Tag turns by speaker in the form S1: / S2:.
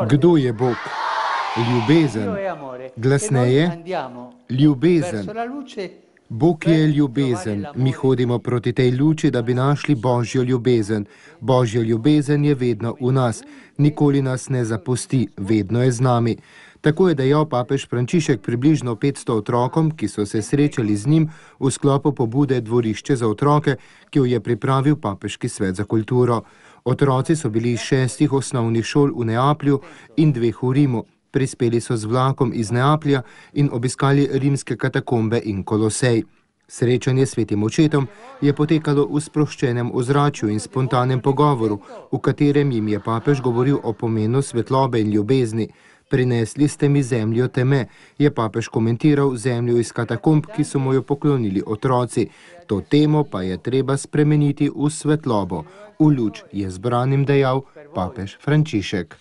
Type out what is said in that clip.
S1: Kdo je Bog? Ljubezen. Glasneje, ljubezen. Bog je ljubezen. Mi hodimo proti tej luči, da bi našli Božjo ljubezen. Božja ljubezen je vedno v nas. Nikoli nas ne zapusti, vedno je z nami. Tako je dejal papež Frančišek približno 500 otrokom, ki so se srečali z njim v sklopu pobude Dvorišče za otroke, ki jo je pripravil Papeški svet za kulturo. Otroci so bili iz 6 osnovnih šol v Neaplju in 2 v Rimu. Prispeli so z vlakom iz Neaplja in obiskali rimske katakombe in Kolosej. Srečanje s svetim očetom je potekalo v sproščenem ozračju in spontanem pogovoru, v katerem jim je papež govoril o pomenu svetlobe in ljubezni. Prinesli ste mi zemljo teme, je papež komentiral zemljo iz katakomb, ki so mu jo poklonili otroci. To temo pa je treba spremeniti v svetlobo. V luč je zbranim dejal papež Frančišek.